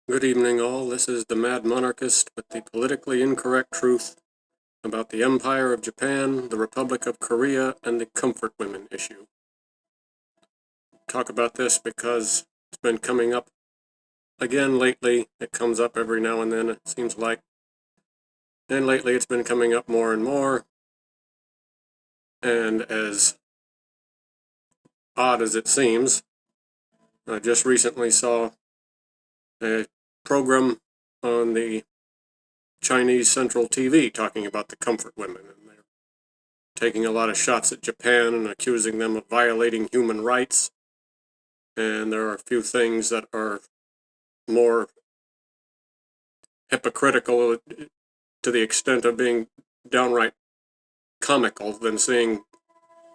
Good evening, all. This is the Mad Monarchist with the politically incorrect truth about the Empire of Japan, the Republic of Korea, and the comfort women issue. Talk about this because it's been coming up again lately. It comes up every now and then, it seems like. And lately it's been coming up more and more. And as odd as it seems, I just recently saw a program on the Chinese Central TV talking about the comfort women, and they're taking a lot of shots at Japan and accusing them of violating human rights. And there are a few things that are more hypocritical to the extent of being downright comical than seeing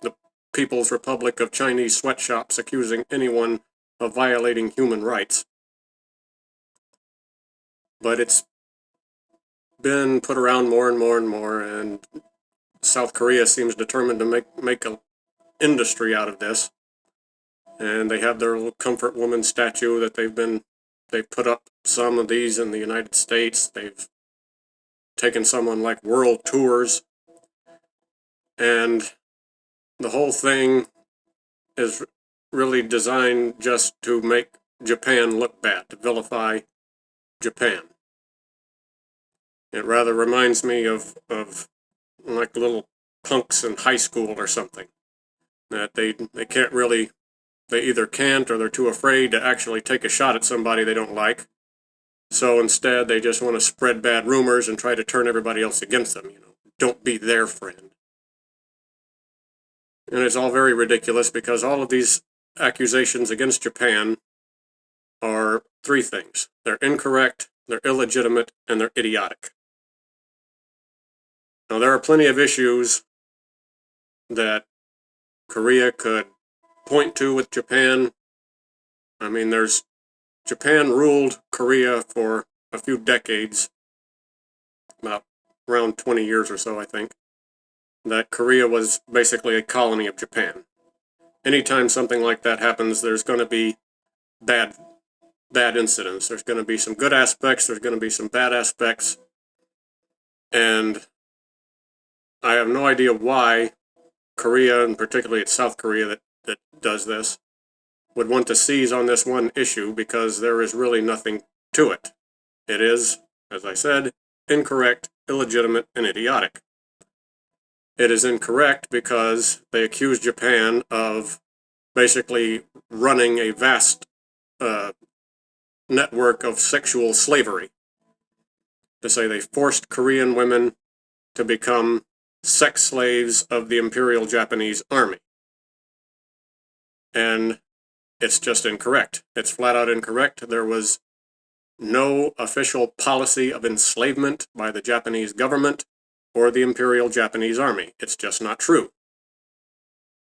the People's Republic of Chinese sweatshops accusing anyone of violating human rights. But it's been put around more and more and more, and South Korea seems determined to make an industry out of this. And they have their little comfort woman statue that they've put up some of these in the United States. They've taken some on like world tours. And the whole thing is really designed just to make Japan look bad, to vilify Japan. It rather reminds me of like little punks in high school or something, that they can't really, they either can't or they're too afraid to actually take a shot at somebody they don't like. So instead they just want to spread bad rumors and try to turn everybody else against them, don't be their friend. And it's all very ridiculous because all of these accusations against Japan are three things. They're incorrect, they're illegitimate, and they're idiotic. Now, there are plenty of issues that Korea could point to with Japan. I mean, Japan ruled Korea for a few decades, about around 20 years or so, I think, that Korea was basically a colony of Japan. Anytime something like that happens, there's going to be bad incidents. There's going to be some good aspects, there's going to be some bad aspects, and I have no idea why Korea, and particularly it's South Korea that does this, would want to seize on this one issue, because there is really nothing to it. It is, as I said, incorrect, illegitimate, and idiotic. It is incorrect because they accuse Japan of basically running a vast network of sexual slavery. To say they forced Korean women to become sex slaves of the Imperial Japanese Army. And it's just incorrect. It's flat out incorrect. There was no official policy of enslavement by the Japanese government or the Imperial Japanese Army. It's just not true.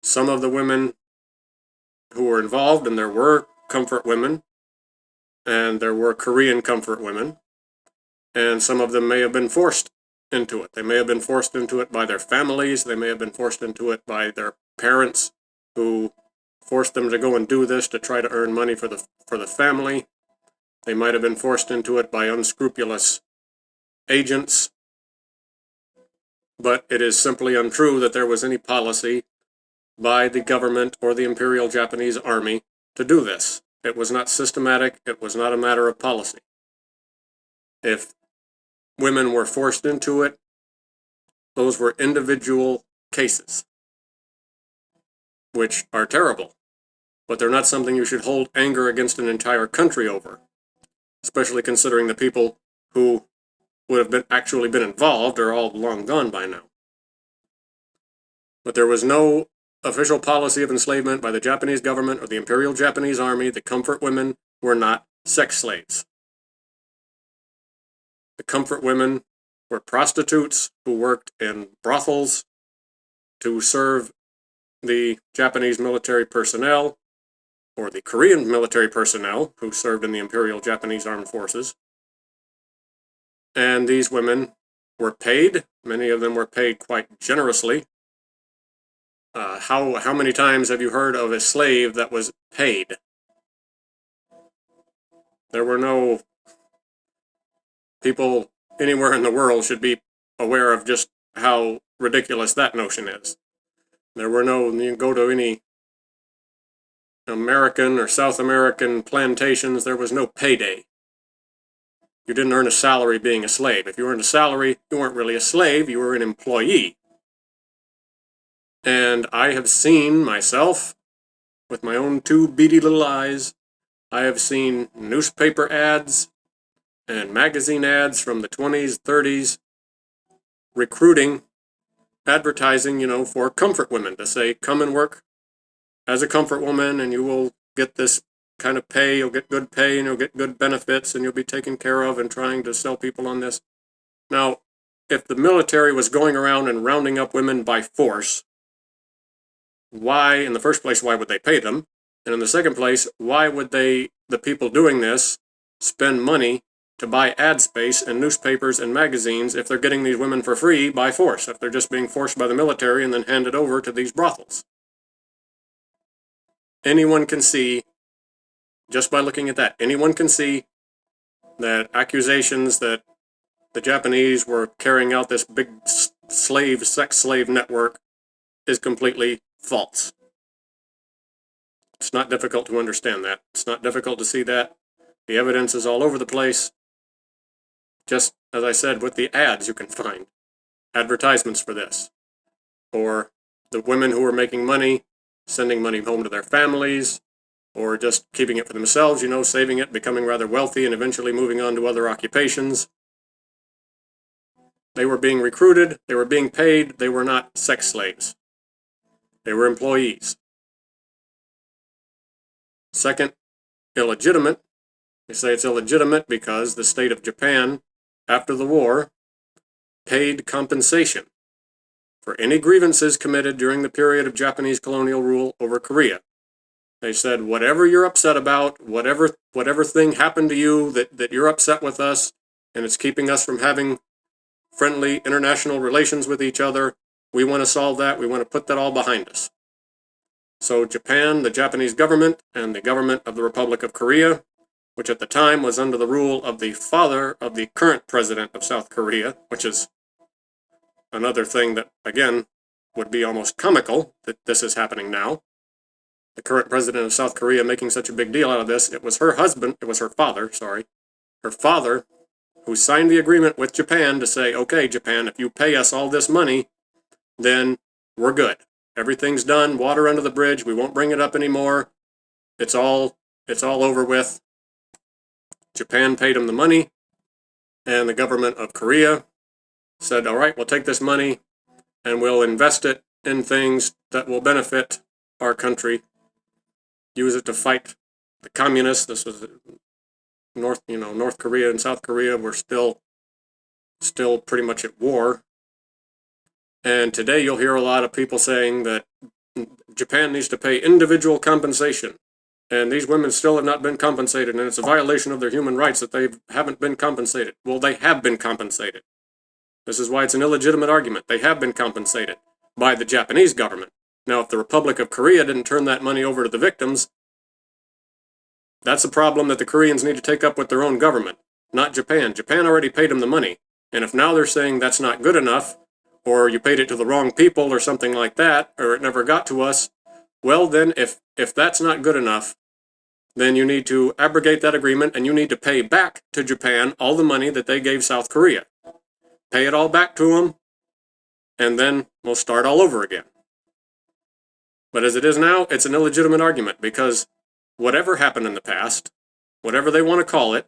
Some of the women who were involved, and there were comfort women, and there were Korean comfort women, and some of them may have been forced into it. They may have been forced into it by their families. They may have been forced into it by their parents, who forced them to go and do this to try to earn money for the family. They might have been forced into it by unscrupulous agents. But it is simply untrue that there was any policy by the government or the Imperial Japanese Army to do this. It was not systematic. It was not a matter of policy. If women were forced into it, those were individual cases, which are terrible, but they're not something you should hold anger against an entire country over, especially considering the people who would have actually been involved are all long gone by now. But there was no official policy of enslavement by the Japanese government or the Imperial Japanese Army. The comfort women were not sex slaves. The comfort women were prostitutes who worked in brothels to serve the Japanese military personnel, or the Korean military personnel who served in the Imperial Japanese Armed Forces. And these women were paid. Many of them were paid quite generously. How many times have you heard of a slave that was paid? There were no people anywhere in the world should be aware of just how ridiculous that notion is. There were no, you go to any American or South American plantations, there was no payday. You didn't earn a salary being a slave. If you earned a salary, you weren't really a slave, you were an employee. And I have seen myself, with my own two beady little eyes, I have seen newspaper ads and magazine ads from the 20s, 30s, recruiting, advertising, for comfort women to say, come and work as a comfort woman and you will get this kind of pay, you'll get good pay and you'll get good benefits and you'll be taken care of, and trying to sell people on this. Now, if the military was going around and rounding up women by force, why, in the first place, why would they pay them? And in the second place, why would the people doing this, spend money to buy ad space in newspapers and magazines if they're getting these women for free by force, if they're just being forced by the military and then handed over to these brothels? Anyone can see, just by looking at that, anyone can see that accusations that the Japanese were carrying out this big sex slave network is completely false. It's not difficult to understand that. It's not difficult to see that. The evidence is all over the place. Just as I said, with the ads you can find advertisements for this. Or the women who are making money, sending money home to their families, or just keeping it for themselves, saving it, becoming rather wealthy, and eventually moving on to other occupations. They were being recruited, they were being paid, they were not sex slaves. They were employees. Second, illegitimate. They say it's illegitimate because the state of Japan, after the war, paid compensation for any grievances committed during the period of Japanese colonial rule over Korea. They said, whatever you're upset about, whatever thing happened to you that you're upset with us, and it's keeping us from having friendly international relations with each other, we want to solve that. We want to put that all behind us. So Japan, the Japanese government, and the government of the Republic of Korea, which at the time was under the rule of the father of the current president of South Korea, which is another thing that, again, would be almost comical that this is happening now. The current president of South Korea making such a big deal out of this. It was her father, who signed the agreement with Japan to say, okay, Japan, if you pay us all this money, then we're good. Everything's done, water under the bridge, we won't bring it up anymore. It's all over with. Japan paid him the money, and the government of Korea said, all right, we'll take this money and we'll invest it in things that will benefit our country. Use it to fight the communists. This was North Korea and South Korea were still pretty much at war. And today you'll hear a lot of people saying that Japan needs to pay individual compensation. And these women still have not been compensated, and it's a violation of their human rights that they haven't been compensated. Well, they have been compensated. This is why it's an illegitimate argument. They have been compensated by the Japanese government. Now, if the Republic of Korea didn't turn that money over to the victims, that's a problem that the Koreans need to take up with their own government, not Japan. Japan already paid them the money. And if now they're saying that's not good enough, or you paid it to the wrong people or something like that, or it never got to us, well then, if that's not good enough, then you need to abrogate that agreement and you need to pay back to Japan all the money that they gave South Korea. Pay it all back to them, and then we'll start all over again. But as it is now, it's an illegitimate argument because whatever happened in the past, whatever they want to call it,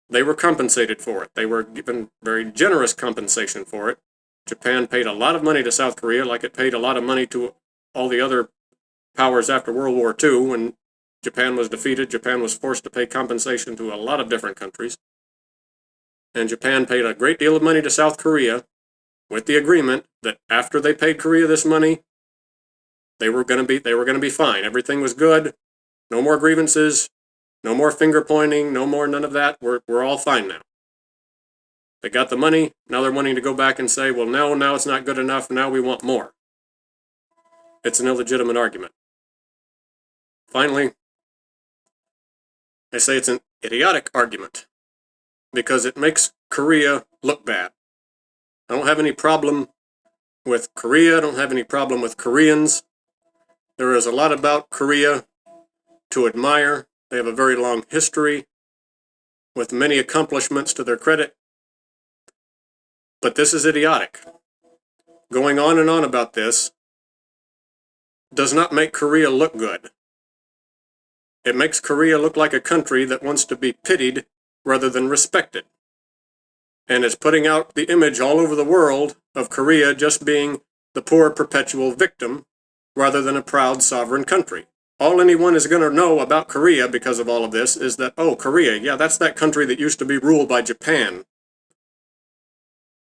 they were compensated for it. They were given very generous compensation for it. Japan paid a lot of money to South Korea, like it paid a lot of money to all the other powers after World War II. When Japan was defeated, Japan was forced to pay compensation to a lot of different countries. And Japan paid a great deal of money to South Korea with the agreement that after they paid Korea this money, they were going to be fine. Everything was good. No more grievances, no more finger pointing, no more none of that. We're all fine now. They got the money. Now they're wanting to go back and say, well, now it's not good enough. Now we want more. It's an illegitimate argument. Finally, they say it's an idiotic argument. because it makes Korea look bad. I don't have any problem with Korea. I don't have any problem with Koreans. There is a lot about Korea to admire. They have a very long history with many accomplishments to their credit. But this is idiotic. Going on and on about this does not make Korea look good. It makes Korea look like a country that wants to be pitied rather than respected. And it's putting out the image all over the world of Korea just being the poor perpetual victim rather than a proud sovereign country. All anyone is going to know about Korea because of all of this is that, oh, Korea, yeah, that's that country that used to be ruled by Japan.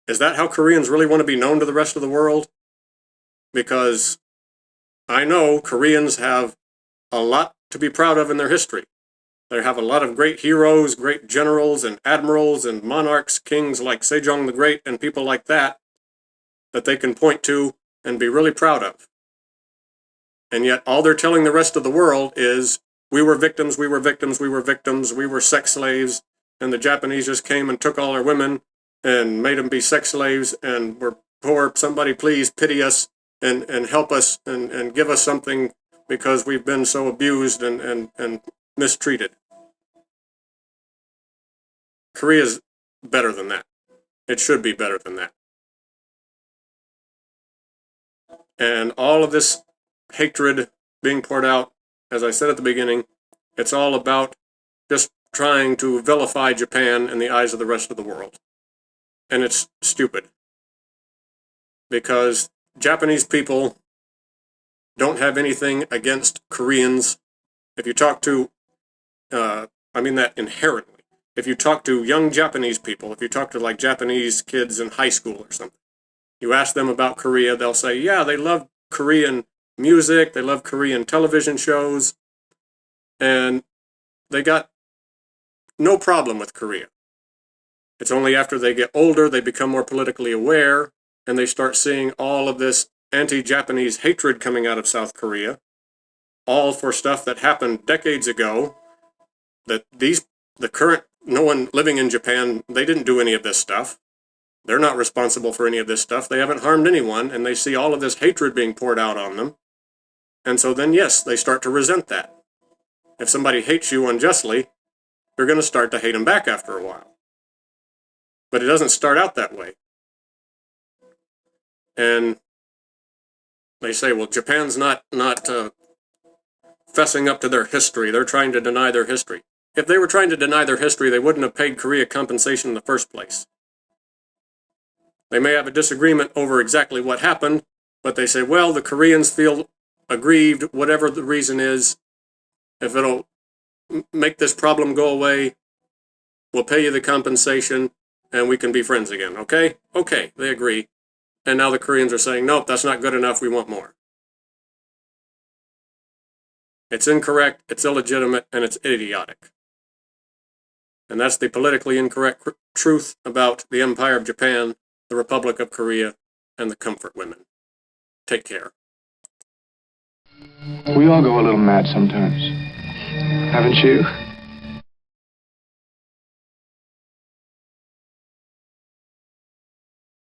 Is that how Koreans really want to be known to the rest of the world? Because I know Koreans have a lot to be proud of in their history. They have a lot of great heroes, great generals and admirals and monarchs, kings like Sejong the Great and people like that they can point to and be really proud of. And yet all they're telling the rest of the world is, we were victims, we were victims, we were victims, we were sex slaves, and the Japanese just came and took all our women and made them be sex slaves, and we're poor, somebody please pity us and help us and give us something because we've been so abused and mistreated. Korea's better than that. It should be better than that. And all of this hatred being poured out, as I said at the beginning, it's all about just trying to vilify Japan in the eyes of the rest of the world. And it's stupid. Because Japanese people don't have anything against Koreans. If you talk to, I mean that inherently. If you talk to young Japanese people, if you talk to like Japanese kids in high school or something, you ask them about Korea, they'll say, yeah, they love Korean music, they love Korean television shows, and they got no problem with Korea. It's only after they get older, they become more politically aware, and they start seeing all of this anti-Japanese hatred coming out of South Korea, all for stuff that happened decades ago, that the current, no one living in Japan, they didn't do any of this stuff. They're not responsible for any of this stuff. They haven't harmed anyone, and they see all of this hatred being poured out on them. And so then, yes, they start to resent that. If somebody hates you unjustly, you're going to start to hate them back after a while. But it doesn't start out that way. And they say, well, Japan's not fessing up to their history. They're trying to deny their history. If they were trying to deny their history, they wouldn't have paid Korea compensation in the first place. They may have a disagreement over exactly what happened, but they say, well, the Koreans feel aggrieved, whatever the reason is. If it'll make this problem go away, we'll pay you the compensation and we can be friends again, okay? Okay, they agree. And now the Koreans are saying, nope, that's not good enough, we want more. It's incorrect, it's illegitimate, and it's idiotic. And that's the politically incorrect truth about the Empire of Japan, the Republic of Korea, and the Comfort Women. Take care. We all go a little mad sometimes. Haven't you?